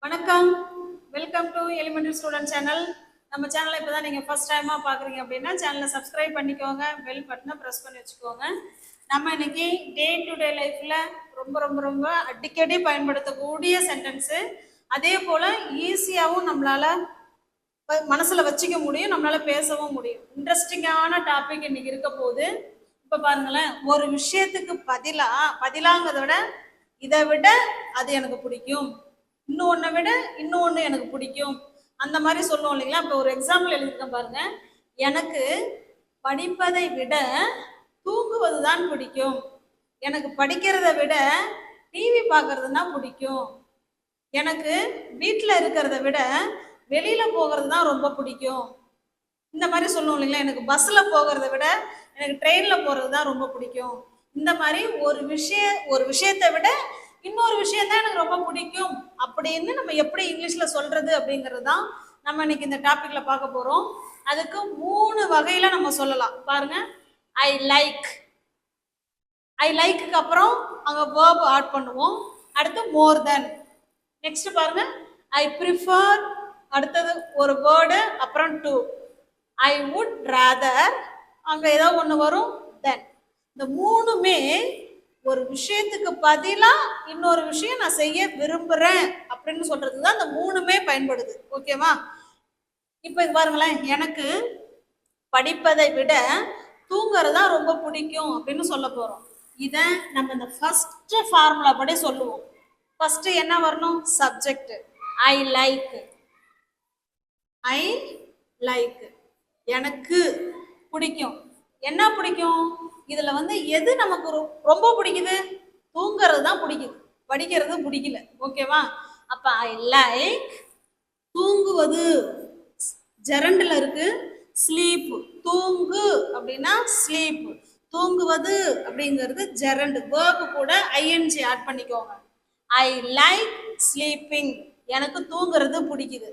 வணக்கம், welcome to elementary student channel. நம்ம சேனலை இப்போ தான் நீங்கள் ஃபர்ஸ்ட் டைமாக பார்க்குறீங்க அப்படின்னா சேனலை சப்ஸ்கிரைப் பண்ணிக்கோங்க, பெல் பட்டனை ப்ரெஸ் பண்ணி வச்சுக்கோங்க. நம்ம இன்னைக்கு டே டு டே லைஃப்பில் ரொம்ப ரொம்ப ரொம்ப அடிக்கடி பயன்படுத்தக்கூடிய சென்டென்ஸு, அதே போல் ஈஸியாகவும் நம்மளால் மனசில் வச்சுக்க முடியும், நம்மளால் பேசவும் முடியும். இன்ட்ரெஸ்டிங்கான டாபிக் இன்னைக்கு இருக்க போது. இப்போ பாருங்களேன், ஒரு விஷயத்துக்கு பதிலாங்கிறத விட இதை விட அது எனக்கு பிடிக்கும், இன்னொன்னை விட இன்னொன்று எனக்கு பிடிக்கும், அந்த மாதிரி சொல்லுவோம் இல்லைங்களா. இப்போ ஒரு எக்ஸாம்பிள் எழுதியிருக்கேன் பாருங்க. எனக்கு படிப்பதை விட தூங்குவது தான் பிடிக்கும், எனக்கு படிக்கிறத விட டிவி பார்க்கறதுனா பிடிக்கும், எனக்கு வீட்டில் இருக்கிறத விட வெளியில் போகிறது தான் ரொம்ப பிடிக்கும், இந்த மாதிரி சொல்லுவோம் இல்லைங்களா. எனக்கு பஸ்ஸில் போகிறத விட எனக்கு ட்ரெயினில் போகிறது தான் ரொம்ப பிடிக்கும். இந்த மாதிரி ஒரு விஷயத்தை விட இன்னொரு விஷயம் தான் எனக்கு ரொம்ப பிடிக்கும் அப்படின்னு நம்ம எப்படி இங்கிலீஷ்ல சொல்றது அப்படிங்கிறது தான் நம்ம இன்னைக்கு இந்த டாபிக்ல பார்க்க போறோம். அதுக்கு 3 வகையில நம்ம சொல்லலாம். பாருங்க, ஐ லைக்கு அப்புறம் அங்க வேர்ப் ஆட் பண்ணுவோம். அடுத்து மோர் தென். நெக்ஸ்ட் பாருங்க, ஐ ப்ரிஃபர், அடுத்தது ஒரு வேர்டு, அப்புறம் டு. ஐ வுட் ராதர், அங்க ஏதோ ஒன்று வரும், தென். இந்த 3மே ஒரு விஷயத்துக்கு பதிலா இன்னொரு விஷயம் நான் செய்ய விரும்புறேன் அப்படின்னு சொல்றதுக்கு தான் இந்த 3மே பயன்படுது. ஓகேவா? இப்ப இது பாருங்களேன், எனக்கு படிப்பதை விட தூங்குறதா ரொம்ப பிடிக்கும் அப்படின்னு சொல்ல போறோம். இத நம்ம இந்த ஃபர்ஸ்ட் ஃபார்முலா படி சொல்லுவோம். ஃபர்ஸ்ட் என்ன வரணும்? சப்ஜெக்ட். ஐ லைக், எனக்கு பிடிக்கும். என்ன பிடிக்கும்? இதுல எது நமக்கு ரொம்ப பிடிக்குது? தூங்குறது தான் பிடிக்குது, படிக்கிறது பிடிக்கல. ஓகேவா? அப்ப ஐ லைக், தூங்குவது ஜெரண்டுல இருக்கு, ஸ்லீப். தூங்கு அப்படின்னா ஸ்லீப், தூங்குவது அப்படிங்கிறது ஜெரண்டு. வேர்பு கூட ஐஎன்ஜி ஆட் பண்ணிக்கோங்க. ஐ லைக் ஸ்லீப்பிங், எனக்கு தூங்குறது பிடிக்குது.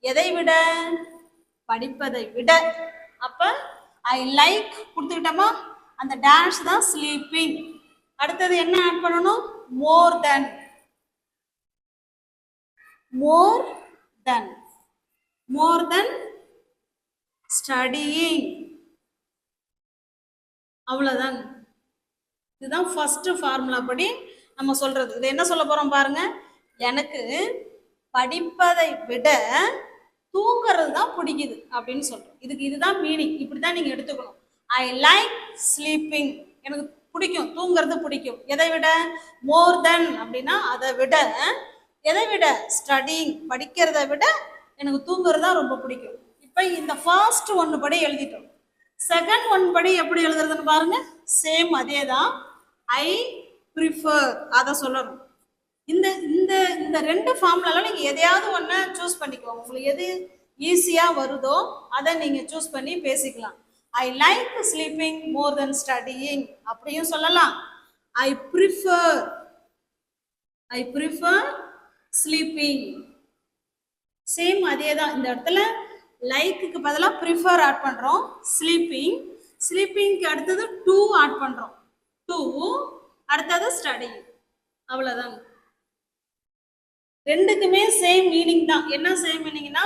எதை விட? படிப்பதை விட. அப்ப ஐ லைக் கொடுத்துக்கிட்டோமா, அந்த டேஷ் தான் ஸ்லீப்பிங். அடுத்தது என்ன ஆட் பண்ணணும்? மோர் தென். ஸ்டடியிங். அவ்வளவுதான். இதுதான் ஃபர்ஸ்ட் ஃபார்முலா படி நம்ம சொல்றது. இது என்ன சொல்ல போறோம் பாருங்க. எனக்கு படிப்பதை விட தூங்குறது தான் பிடிக்குது அப்படின்னு சொல்றோம். இதுதான் மீனிங். இப்படிதான் நீங்க எடுத்துக்கணும். ஐ லைக் ஸ்லீப்பிங், எனக்கு பிடிக்கும், தூங்குறது பிடிக்கும். எதை விட? மோர் தென் அப்படின்னா அதை விட. எதை விட? ஸ்டடிங், படிக்கிறத விட எனக்கு தூங்குறது தான் ரொம்ப பிடிக்கும். இப்ப இந்த ஃபர்ஸ்ட் ஒன்று படி எழுதிட்டோம். செகண்ட் ஒன் படி எப்படி எழுதுறதுன்னு பாருங்க. சேம் அதே தான். ஐ ப்ரிஃபர், அதை சொல்லணும். இந்த இந்த இந்த 2 ஃபார்ம்ல நீங்க எதையாவது ஒன்று சூஸ் பண்ணிக்கோங்க. உங்களுக்கு எது ஈஸியா வருதோ அதை நீங்க சூஸ் பண்ணி பேசிக்கலாம். I like sleeping more then studying அப்படியும் சொல்லலாம். I prefer sleeping. சேம் அதே தான். இந்த இடத்துல லைக்கு பதிலாக ப்ரிஃபர் ஆட் பண்றோம். ஸ்லீப்பிங்க்கு அடுத்தது டு ஆட் பண்றோம். டு, அடுத்தது ஸ்டடியிங். அவ்வளவுதான். ரெண்டுக்குமே சேம் மீனிங் தான். என்ன சேம் மீனிங்னா,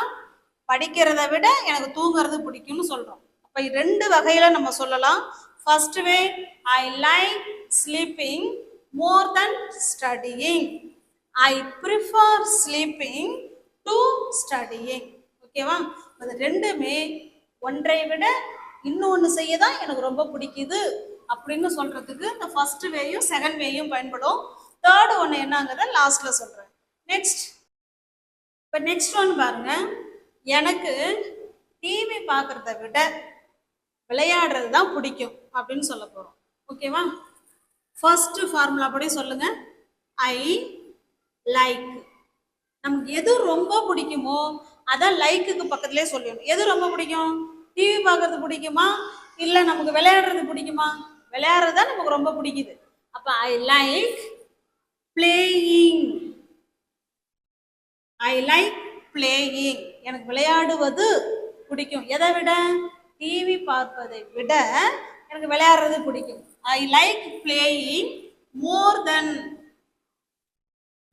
படிக்கிறத விட எனக்கு தூங்குறது பிடிக்கும்னு சொல்றோம். அப்ப 2 வகையில நம்ம சொல்லலாம். First way, I like sleeping more then studying. I prefer sleeping to studying. ஓகேவா? அது ரெண்டுமே ஒன்றை விட இன்னொன்று செய்ய தான் எனக்கு ரொம்ப பிடிக்குது அப்படின்னு சொல்றதுக்கு இந்த ஃபர்ஸ்ட் வேயும் செகண்ட் வேயும் பயன்படும். தேர்ட் ஒன்று என்னங்கிறத லாஸ்ட்ல சொல்றேன். நெக்ஸ்ட் ஒன் பாருங்க. எனக்கு டிவி பார்க்கறத விட விளையாடுறது தான் பிடிக்கும் அப்படின்னு சொல்ல போறோம். ஓகேவா? ஃபர்ஸ்ட் ஃபார்முலா படி சொல்லுங்க. ஐ லைக், நமக்கு எது ரொம்ப பிடிக்குமோ அதை லைக்குக்கு பக்கத்துலேயே சொல்லணும். எது ரொம்ப பிடிக்கும்? டிவி பார்க்கறது பிடிக்குமா, இல்லை நமக்கு விளையாடுறது பிடிக்குமா? விளையாடுறது தான் நமக்கு ரொம்ப பிடிக்குது. அப்ப ஐ லைக் பிளேயிங். எனக்கு விளையாடுவது பிடிக்கும். எதை விட? டிவி பார்ப்பதை விட எனக்கு விளையாடுறது பிடிக்கும். ஐ லைக் பிளேயிங் மோர் தென்.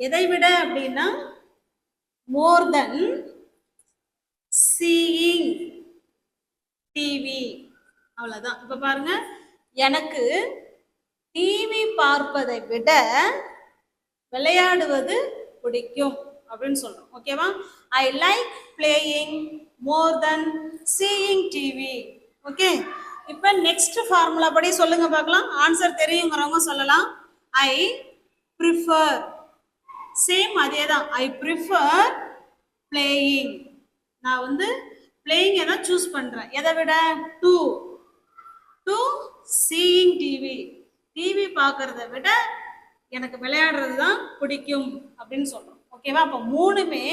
எதை விட அப்படின்னா மோர் தென் சீயிங் டிவி. அவ்வளோதான். இப்போ பாருங்க, எனக்கு டிவி பார்ப்பதை விட விளையாடுவது பிடிக்கும் அப்படின்னு சொல்றோம். ஓகேவா? I like playing more then seeing TV. Okay, இப்போ நெக்ஸ்ட் ஃபார்முலா படி சொல்லுங்க பார்க்கலாம். ஆன்சர் தெரியுங்கிறவங்க சொல்லலாம். I prefer. சேம் அதே தான். I prefer playing. நான் வந்து பிளேயிங்கை தான் சூஸ் பண்ணுறேன். எதை விட? To seeing TV. டிவி பார்க்கறத விட எனக்கு விளையாடுறது தான் பிடிக்கும் அப்படின்னு சொல்கிறோம். ஓகேவா? அப்போ மூணுமே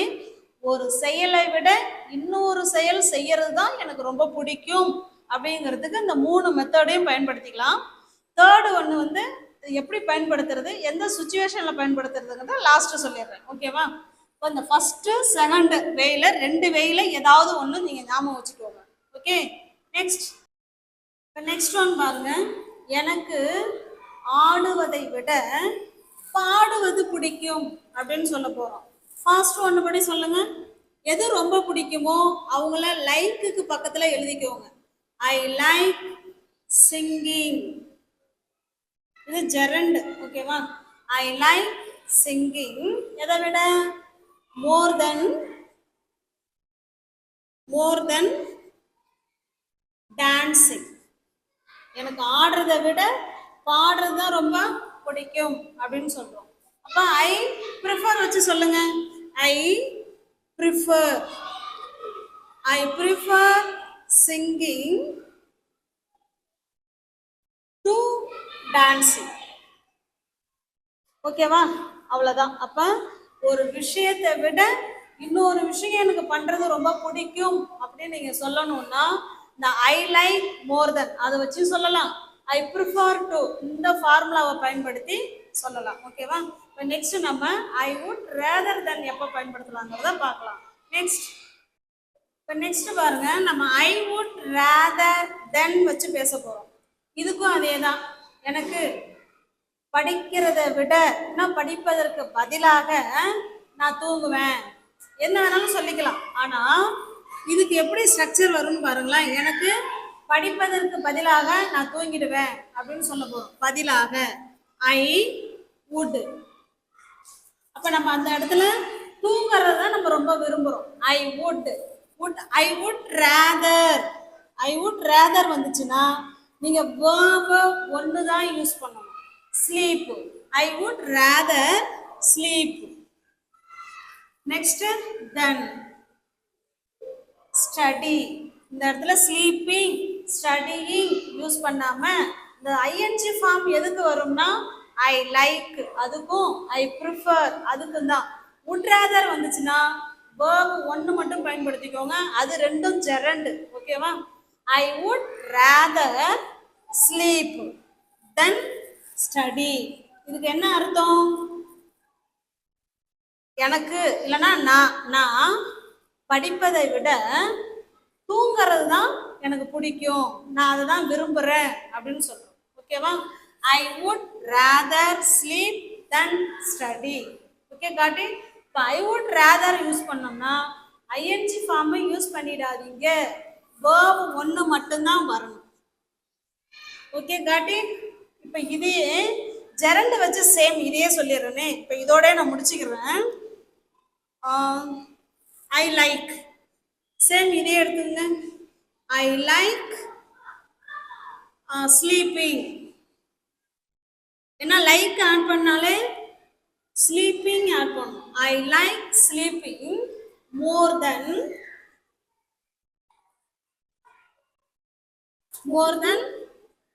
ஒரு செயலை விட இன்னொரு செயல் செய்யறது தான் எனக்கு ரொம்ப பிடிக்கும் அப்படிங்கிறதுக்கு இந்த மூணு மெத்தடையும் பயன்படுத்திக்கலாம். தேர்டு ஒன்று வந்து எப்படி பயன்படுத்துறது, எந்த சுச்சுவேஷனில் பயன்படுத்துறதுங்கிறத லாஸ்ட்டு சொல்லிடுறேன். ஓகேவா? இப்போ இந்த ஃபஸ்ட்டு செகண்ட் வேயில் ரெண்டு வேயில் ஏதாவது ஒன்று நீங்கள் ஞாபகம் வச்சுக்கோங்க. ஓகே, நெக்ஸ்ட் ஒன் பாருங்க. எனக்கு ஆடுவதை விட பாடுவது பிடிக்கும் அப்படின்னு சொல்ல போகிறோம். ஃபர்ஸ்ட் ஒன்று படி சொல்லுங்க. எது ரொம்ப பிடிக்குமோ அவங்கள லைக்குக்கு பக்கத்தில் எழுதிக்கோங்க. I like singing. இது ஜெரண்ட். ஓகேவா? I like singing. எதை விட? மோர் தென் டான்சிங். எனக்கு ஆடுறதை விட பாடுறது தான் ரொம்ப பிடிக்கும் அப்படின்னு சொல்றோம். அப்போ ஐ ப்ரிஃபர் வச்சு சொல்லுங்க. I prefer singing to dancing. ஓகேவா? அவ்வளோதான். அப்போ ஒரு விஷயத்தை விட இன்னொரு விஷயம் எனக்கு பண்ணுறது ரொம்ப பிடிக்கும் அப்படின்னு நீங்கள் சொல்லணும்னா இந்த ஐ லைக் மோர் தென் அதை வச்சு சொல்லலாம். ஐ ப்ரிஃபர் டு இந்த ஃபார்முலாவை பயன்படுத்தி சொல்லலாம். ஓகேவா? இப்போ நெக்ஸ்ட் நம்ம ஐ வுட் ரேதர் தென் எப்போ பயன்படுத்தலாங்கிறத பார்க்கலாம். நெக்ஸ்ட் பாருங்க, நம்ம ஐ வுட் ரேதர் தென் வச்சு பேச போகிறோம். இதுக்கும் அதே தான். எனக்கு படிக்கிறத விட இன்னும் படிப்பதற்கு பதிலாக நான் தூங்குவேன். என்ன வேணாலும் சொல்லிக்கலாம். ஆனால் இதுக்கு எப்படி ஸ்ட்ரக்சர் வரும்னு பாருங்களேன். எனக்கு படிப்பதற்கு பதிலாக நான் தூங்கிடுவேன் அப்படின்னு சொல்ல போகிறோம். பதிலாக ஐ வுட். அப்போ நம்ம அந்த இடத்துல தூங்குறத தான் நம்ம ரொம்ப விரும்புகிறோம். ஐ வுட் ரேதர் வந்துச்சுன்னா நீங்கள் வேர்பு ஒன்று தான் யூஸ் பண்ணணும். Sleep. I would rather sleep. Next then study. இந்த இடத்துல ஸ்லீப்பிங் ஸ்டடியிங் யூஸ் பண்ணாம இந்த ஐஎன்ஜி ஃபார்ம் எதுக்கு வரும்னா ஐ லைக் அதுக்கும் ஐ ப்ரிஃபர் அதுக்கும் தான். வுட் ரேதர் வந்துச்சுன்னா வேர்பு ஒன்று மட்டும் பயன்படுத்திக்கோங்க. அது ரெண்டும் ஜெரண்ட். ஓகேவா? I would rather sleep then study. இதுக்கு என்ன அர்த்தம்? எனக்கு இல்லைன்னா நான் படிப்பதை விட தூங்கிறது தான் எனக்கு பிடிக்கும், நான் அதை தான் விரும்புகிறேன் அப்படின்னு சொல்கிறோம். ஓகேவா? I would rather sleep then study. Okay காட்டி. இப்போ ஐ வுட் ரேதர் யூஸ் பண்ணோம்னா ஐஎன்ஜி ஃபார்மை யூஸ் பண்ணிடாதீங்க. வேர்பு ஒன்று மட்டும்தான் வரணும். ஓகே காட்டி. இப்போ இதையே ஜெரண்ட் வச்சு சேம் இதையே சொல்லிடுறேனே. இப்போ இதோட நான் முடிச்சுக்கிறேன். ஐ லைக் சேம் இதே எடுத்துங்க. I like sleeping. ஏன்னா லைக் ஆட் பண்ணாலே ஸ்லீப்பிங் ஆட் பண்ணும். I like sleeping more then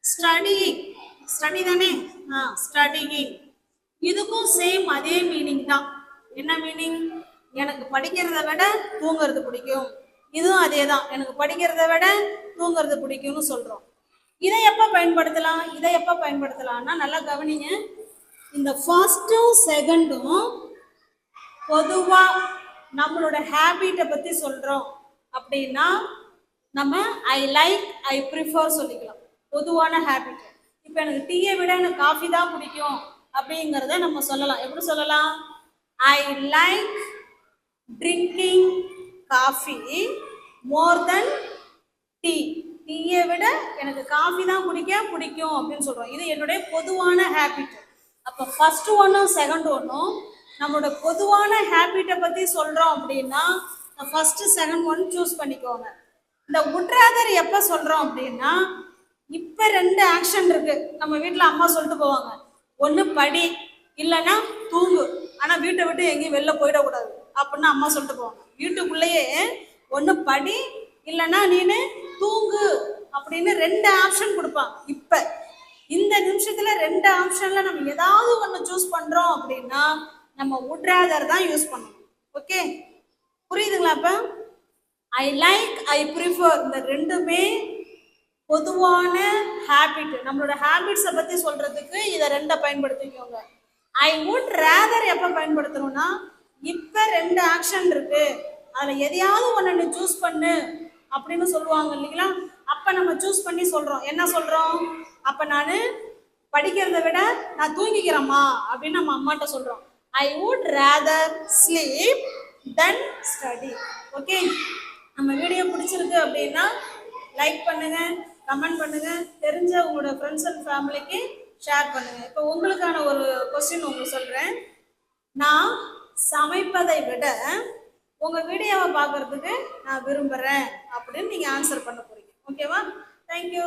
studying. Study தானே? ஸ்டடியிங். இதுக்கும் சேம் அதே மீனிங் தான். என்ன மீனிங்? எனக்கு படிக்கிறத விட தூங்குறது பிடிக்கும். இதுவும் அதே தான். எனக்கு படிக்கிறத விட தூங்குறது பிடிக்கும்னு சொல்கிறோம். இதை எப்போ பயன்படுத்தலாம்னா நல்லா கவனிங்க. இந்த ஃபர்ஸ்ட்டும் செகண்டும் பொதுவாக நம்மளோட ஹேபிட்டை பற்றி சொல்கிறோம் அப்படின்னா நம்ம ஐ லைக் ஐ ப்ரிஃபர் சொல்லிக்கலாம். பொதுவான ஹேபிட். இப்போ எனக்கு டீயை விட எனக்கு காஃபி தான் பிடிக்கும் அப்படிங்கிறத நம்ம சொல்லலாம். எப்படி சொல்லலாம்? I like drinking coffee more then tea. டீயை விட எனக்கு காஃபி தான் பிடிக்கும் அப்படின்னு சொல்கிறோம். இது என்னுடைய பொதுவான ஹேபிட். அப்போ ஃபர்ஸ்ட் ஒன்றும் செகண்ட் ஒன்றும் நம்மளோட பொதுவான ஹேபிட்டை பற்றி சொல்கிறோம் அப்படின்னா ஃபஸ்ட்டு செகண்ட் ஒன் சூஸ் பண்ணிக்கோங்க. இந்த would rather எப்போ சொல்கிறோம் அப்படின்னா இப்போ 2 ஆக்ஷன் இருக்குது. நம்ம வீட்டில் அம்மா சொல்லிட்டு போவாங்க, ஒன்று படி இல்லைன்னா தூங்கு, ஆனால் வீட்டை விட்டு எங்கேயும் வெளில போயிடக்கூடாது அப்படின்னு அம்மா சொல்லிட்டு போவாங்க. வீட்டுக்குள்ளேயே ஒன்று படி இல்லைன்னா நீனு தூங்கு அப்படின்னு 2 ஆப்ஷன் கொடுப்பாங்க. இப்போ இந்த நிமிஷத்துல 2 ஆப்ஷன்ல நம்ம ஏதாவது ஒன்று சூஸ் பண்றோம் அப்படின்னா நம்ம would rather தான் யூஸ் பண்ணணும். ஓகே, புரியுதுங்களா? அப்ப ஐ லைக், ஐ ப்ரிஃபர் இந்த ரெண்டுமே பொதுவான ஹேபிட். நம்மளோட ஹேபிட்ஸை பத்தி சொல்றதுக்கு இதை 2 பயன்படுத்திக்கோங்க. ஐ வுட் ரேதர் எப்போ பயன்படுத்தணும்னா இப்போ 2 ஆக்ஷன் இருக்கு, அதில் எதையாவது ஒன்று நீ சூஸ் பண்ணு அப்படின்னு சொல்லுவாங்க இல்லைங்களா? அப்போ நம்ம சூஸ் பண்ணி சொல்கிறோம். என்ன சொல்கிறோம்? அப்போ நான் படிக்கிறத விட நான் தூங்கிக்கிறேம்மா அப்படின்னு நம்ம அம்மாட்ட சொல்கிறோம். I would rather sleep then study. Okay, நம்ம வீடியோ பிடிச்சிருக்கு அப்படின்னா லைக் பண்ணுங்கள், கமெண்ட் பண்ணுங்கள், தெரிஞ்ச உங்களோட ஃப்ரெண்ட்ஸ் அண்ட் ஃபேமிலிக்கு ஷேர் பண்ணுங்கள். இப்போ உங்களுக்கான ஒரு கொஸ்டின் உங்களுக்கு சொல்கிறேன். நான் சமைப்பதை விட உங்கள் வீடியோவை பார்க்குறதுக்கு நான் விரும்புகிறேன் அப்படின்னு நீங்கள் ஆன்சர் பண்ண போகிறீங்க. ஓகேவா? தேங்க்யூ.